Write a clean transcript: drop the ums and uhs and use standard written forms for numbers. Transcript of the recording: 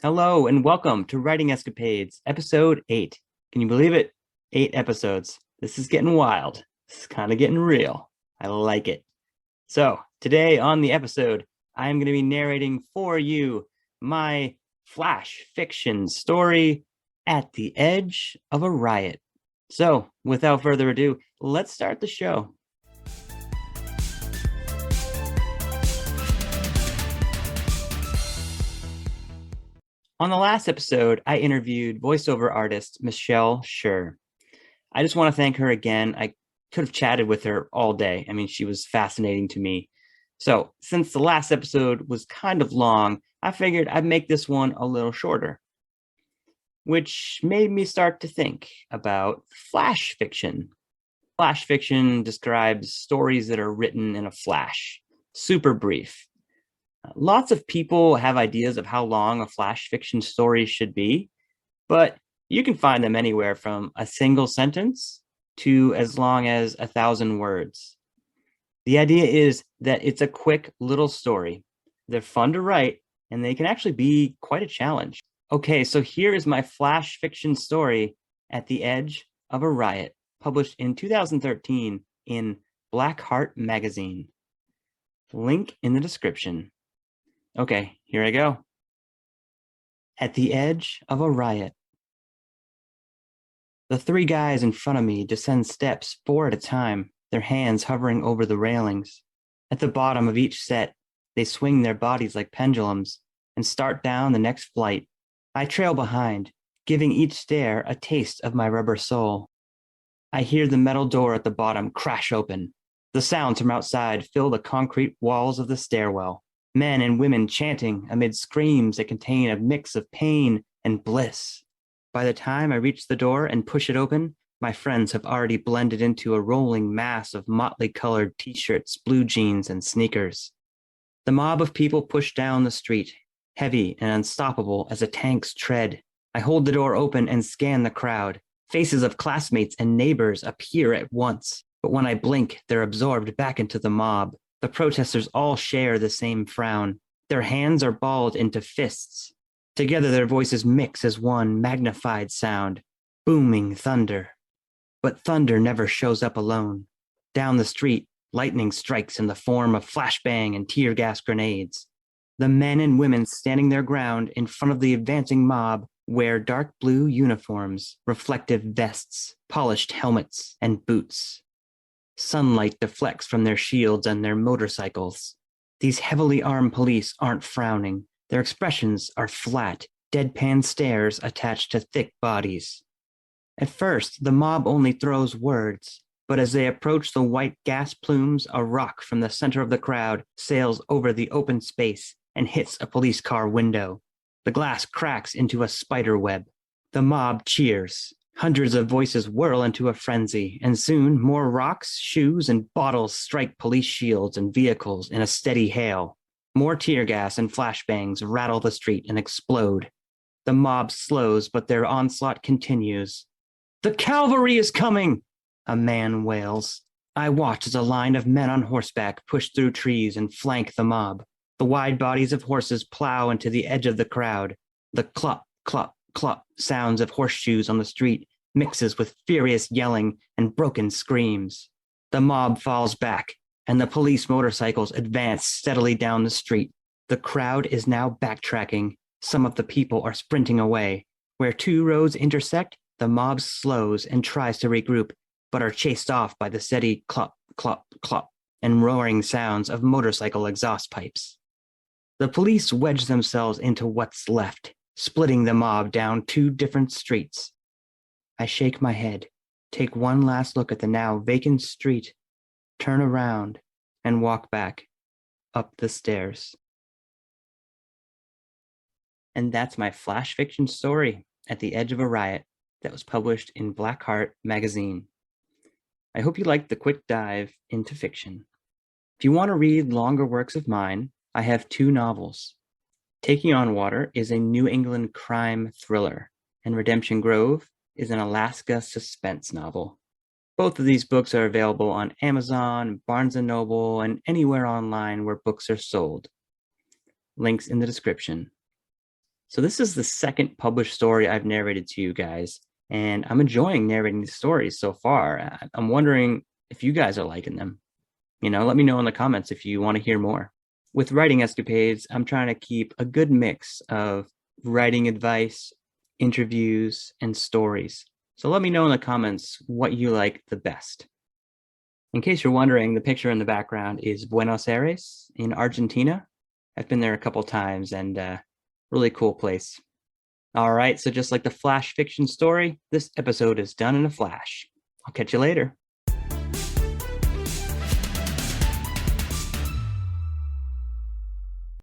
Hello and welcome to Writing Escapades, episode 8. Can you believe it? 8 episodes. This is getting wild. This is kind of getting real. I like it. So, today on the episode, I am going to be narrating for you my flash fiction story, At the Edge of a Riot. So, without further ado, let's start the show. On the last episode, I interviewed voiceover artist Michelle Schur. I just want to thank her again. I could have chatted with her all day. I mean, she was fascinating to me. So, since the last episode was kind of long, I figured I'd make this one a little shorter, which made me start to think about flash fiction. Flash fiction describes stories that are written in a flash, super brief. Lots of people have ideas of how long a flash fiction story should be, but you can find them anywhere from a single sentence to as long as 1,000 words. The idea is that it's a quick little story. They're fun to write, and they can actually be quite a challenge. Okay, so here is my flash fiction story, At the Edge of a Riot, published in 2013 in Black Heart magazine. Link in the description. Okay, here I go. At the Edge of a Riot. The three guys in front of me descend steps 4 at a time, their hands hovering over the railings. At the bottom of each set, they swing their bodies like pendulums and start down the next flight. I trail behind, giving each stair a taste of my rubber sole. I hear the metal door at the bottom crash open. The sounds from outside fill the concrete walls of the stairwell. Men and women chanting amid screams that contain a mix of pain and bliss. By the time I reach the door and push it open, my friends have already blended into a rolling mass of motley colored t-shirts, blue jeans, and sneakers. The mob of people push down the street, heavy and unstoppable as a tank's tread. I hold the door open and scan the crowd. Faces of classmates and neighbors appear at once, but when I blink, they're absorbed back into the mob. The protesters all share the same frown. Their hands are balled into fists. Together their voices mix as one magnified sound, booming thunder. But thunder never shows up alone. Down the street, lightning strikes in the form of flashbang and tear gas grenades. The men and women standing their ground in front of the advancing mob wear dark blue uniforms, reflective vests, polished helmets, and boots. Sunlight deflects from their shields and their motorcycles. These heavily armed police aren't frowning. Their expressions are flat, deadpan stares attached to thick bodies. At first, the mob only throws words, but as they approach the white gas plumes, a rock from the center of the crowd sails over the open space and hits a police car window. The glass cracks into a spider web. The mob cheers. Hundreds of voices whirl into a frenzy, and soon more rocks, shoes, and bottles strike police shields and vehicles in a steady hail. More tear gas and flashbangs rattle the street and explode. The mob slows, but their onslaught continues. "The cavalry is coming!" a man wails. I watch as a line of men on horseback push through trees and flank the mob. The wide bodies of horses plow into the edge of the crowd. The clop, clop, clop sounds of horseshoes on the street mixes with furious yelling and broken screams. The mob falls back, and the police motorcycles advance steadily down the street. The crowd is now backtracking. Some of the people are sprinting away. Where two roads intersect, the mob slows and tries to regroup, but are chased off by the steady clop, clop, clop, and roaring sounds of motorcycle exhaust pipes. The police wedge themselves into what's left, splitting the mob down 2 different streets. I shake my head, take one last look at the now vacant street, turn around, and walk back, up the stairs. And that's my flash fiction story, At the Edge of a Riot, that was published in Black Heart magazine. I hope you liked the quick dive into fiction. If you want to read longer works of mine, I have 2 novels. Taking on Water is a New England crime thriller, and Redemption Grove is an Alaska suspense novel. Both of these books are available on Amazon, Barnes & Noble, and anywhere online where books are sold. Links in the description. So this is the second published story I've narrated to you guys, and I'm enjoying narrating these stories so far. I'm wondering if you guys are liking them. Let me know in the comments if you want to hear more. With Writing Escapades, I'm trying to keep a good mix of writing advice, interviews, and stories. So let me know in the comments what you like the best. In case you're wondering, the picture in the background is Buenos Aires in Argentina. I've been there a couple times and really cool place. All right, so just like the flash fiction story, this episode is done in a flash. I'll catch you later.